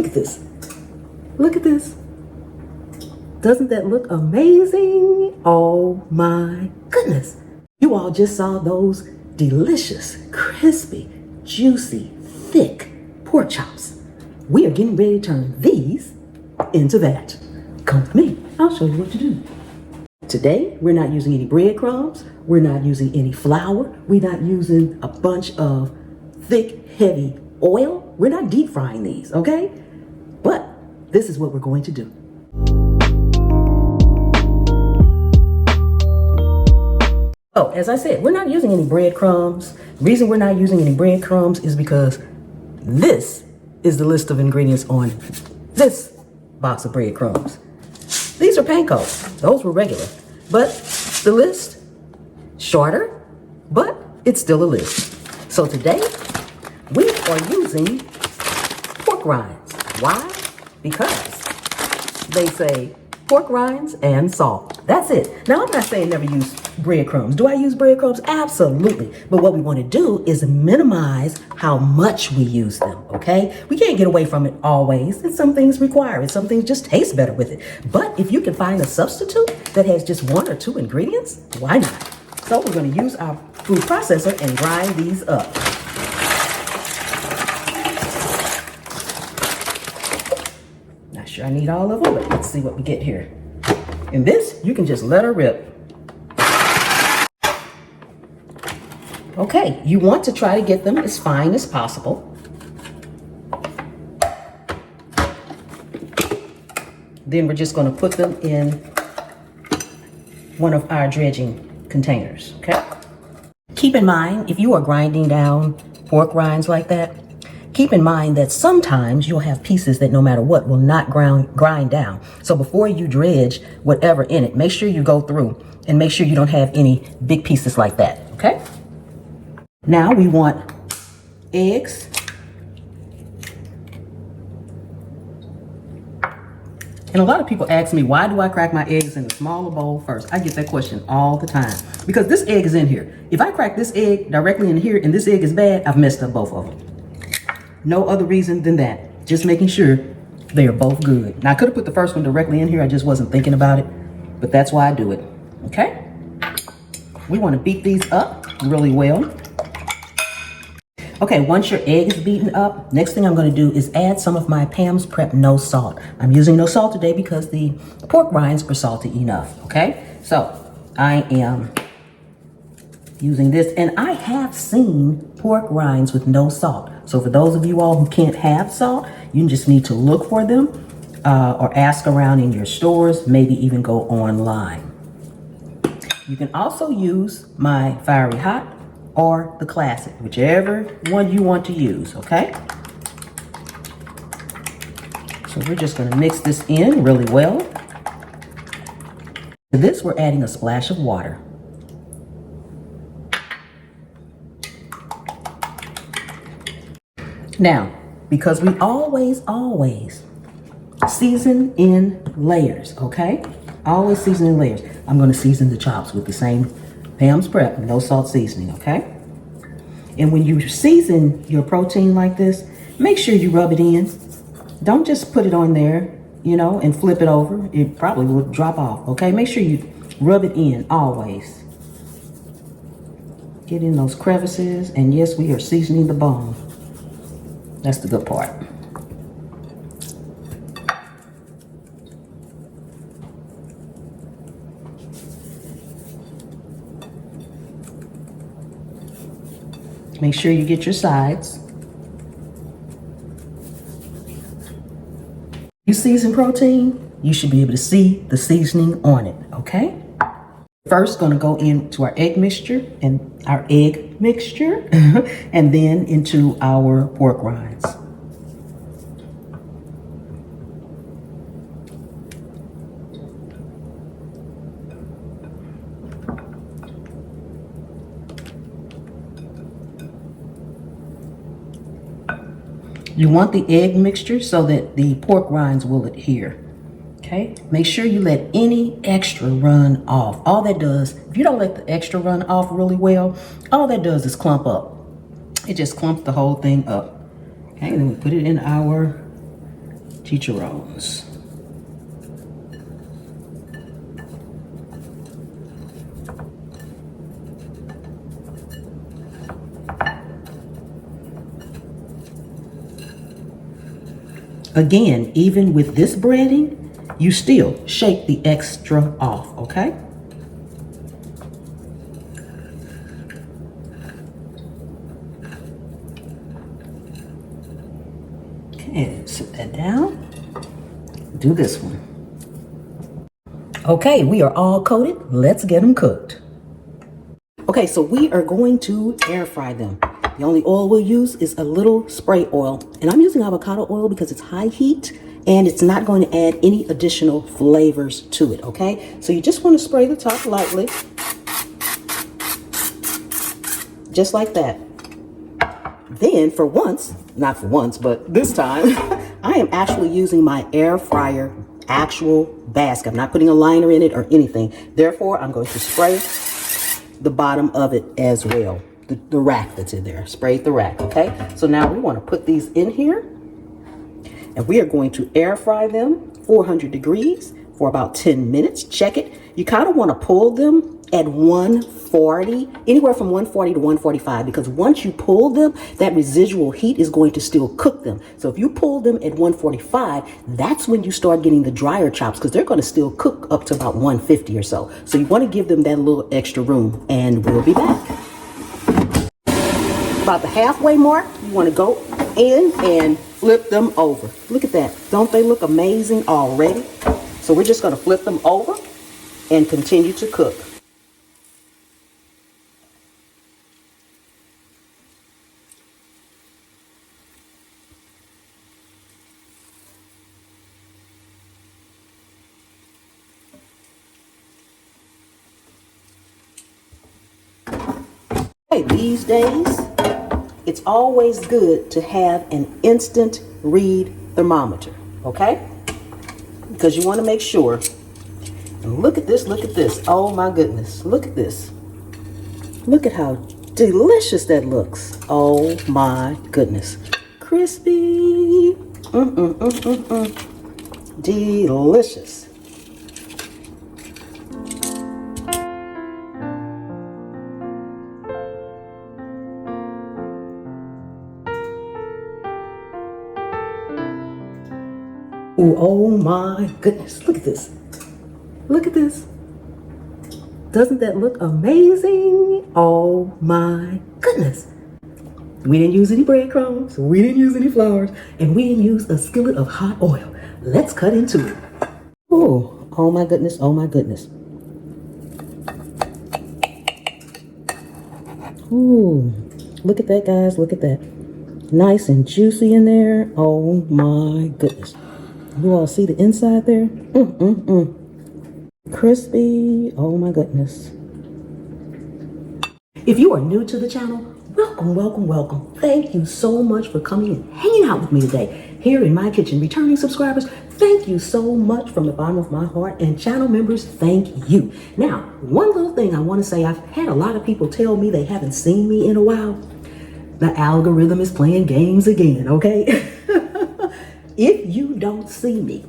Look at this. Look at this. Doesn't that look amazing? Oh my goodness. You all just saw those delicious, crispy, juicy, thick pork chops. We are getting ready to turn these into that. Come with me. I'll show you what to do. Today, we're not using any breadcrumbs. We're not using any flour. We're not using a bunch of thick, heavy oil. We're not deep frying these, okay? But this is what we're going to do. Oh, as I said, we're not using any breadcrumbs. The reason we're not using any breadcrumbs is because this is the list of ingredients on this box of breadcrumbs. These are panko. Those were regular. But the list, shorter, but it's still a list. So today, we are using pork rinds. Why? Because they say pork rinds and salt. That's it. Now, I'm not saying never use breadcrumbs. Do I use breadcrumbs? Absolutely. But what we want to do is minimize how much we use them, okay? We can't get away from it always, and some things require it. Some things just taste better with it. But if you can find a substitute that has just 1 or 2 ingredients, why not? So we're going to use our food processor and grind these up. Not sure I need all of them, but let's see what we get here. And this, you can just let her rip. Okay, you want to try to get them as fine as possible. Then we're just going to put them in one of our dredging containers, okay? Keep in mind, if you are grinding down pork rinds like that, keep in mind that sometimes you'll have pieces that no matter what will not grind down. So before you dredge whatever in it, make sure you go through and make sure you don't have any big pieces like that, okay? Now we want eggs. And a lot of people ask me, why do I crack my eggs in a smaller bowl first? I get that question all the time. Because this egg is in here. If I crack this egg directly in here and this egg is bad, I've messed up both of them. No other reason than that. Just making sure they are both good. Now I could have put the first one directly in here. I just wasn't thinking about it. But that's why I do it. Okay? We want to beat these up really well. Okay, once your egg is beaten up, next thing I'm going to do is add some of my Pam's Prep no salt. I'm using no salt today because the pork rinds were salty enough, okay? So I am using this, and I have seen pork rinds with no salt. So for those of you all who can't have salt, you just need to look for them or ask around in your stores, maybe even go online. You can also use my Fiery Hot or the classic, whichever one you want to use, okay? So we're just gonna mix this in really well. To this, we're adding a splash of water. Now, because we always season in layers, okay? Always season in layers. I'm gonna season the chops with the same Pam's Prep, no salt seasoning, okay? And when you season your protein like this, make sure you rub it in. Don't just put it on there, you know, and flip it over. It probably will drop off, okay? Make sure you rub it in always. Get in those crevices, and yes, we are seasoning the bone. That's the good part. Make sure you get your sides. You season protein, you should be able to see the seasoning on it, okay? First, gonna go into our egg mixture and and then into our pork rinds. You want the egg mixture so that the pork rinds will adhere, okay? Make sure you let any extra run off. All that does, if you don't let the extra run off really well, all that does is clump up. It just clumps the whole thing up, okay? And then we put it in our chicharrones. Again, even with this breading, you still shake the extra off, okay? Okay, sit that down. Do this one. Okay, we are all coated. Let's get them cooked. Okay, so we are going to air fry them. The only oil we'll use is a little spray oil. And I'm using avocado oil because it's high heat and it's not going to add any additional flavors to it, okay? So you just want to spray the top lightly. Just like that. Then for once, not for once, but this time, I am actually using my air fryer actual basket. I'm not putting a liner in it or anything. Therefore, I'm going to spray the bottom of it as well. The rack that's in there. Spray the rack, okay? So now we want to put these in here. And we are going to air fry them 400 degrees for about 10 minutes. Check it. You kind of want to pull them at 140, anywhere from 140 to 145, because once you pull them, that residual heat is going to still cook them. So if you pull them at 145, that's when you start getting the drier chops, because they're going to still cook up to about 150 or so. So you want to give them that little extra room, and we'll be back. About the halfway mark, you want to go in and flip them over. Look at that. Don't they look amazing already? So we're just going to flip them over and continue to cook. Hey, these days, it's always good to have an instant read thermometer, okay? Because you want to make sure. And look at this, look at this. Oh my goodness, look at this. Look at how delicious that looks. Oh my goodness. Crispy. Delicious. Ooh, oh my goodness, look at this. Look at this. Doesn't that look amazing? Oh my goodness. We didn't use any breadcrumbs, we didn't use any flours, and we didn't use a skillet of hot oil. Let's cut into it. Ooh, oh my goodness, oh my goodness. Ooh, look at that, guys, look at that. Nice and juicy in there. Oh my goodness. You all see the inside there? Crispy. Oh my goodness. If you are new to the channel, welcome, welcome, welcome. Thank you so much for coming and hanging out with me today here in my kitchen. Returning subscribers, thank you so much from the bottom of my heart. And channel members, thank you. Now, one little thing I want to say, I've had a lot of people tell me they haven't seen me in a while. The algorithm is playing games again, okay? If you don't see me,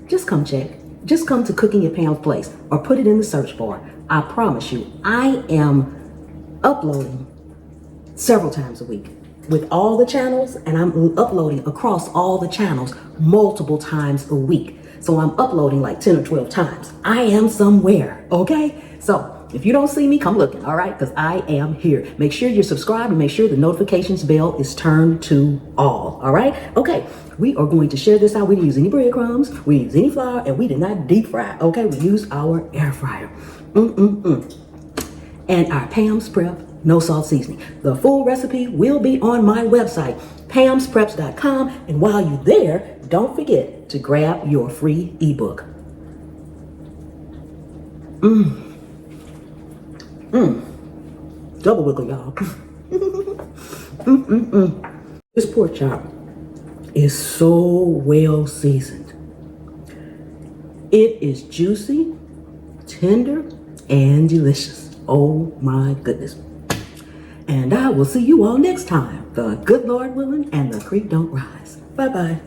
just come check. Just come to Cooking at Pam's Place or put it in the search bar. I promise you, I am uploading several times a week with all the channels, and I'm uploading across all the channels multiple times a week. So I'm uploading like 10 or 12 times. I am somewhere, okay? So if you don't see me, come looking, all right? Because I am here. Make sure you're subscribed and make sure the notifications bell is turned to all right? Okay, we are going to share this out. We didn't use any breadcrumbs, we didn't use any flour, and we did not deep fry, okay? We used our air fryer. And our Pam's Prep no salt seasoning. The full recipe will be on my website, pamspreps.com. And while you're there, don't forget to grab your free ebook. Double wiggle, y'all. This pork chop is so well seasoned. It is juicy, tender, and delicious. Oh my goodness. And I will see you all next time. The good Lord willing and the creek don't rise. Bye-bye.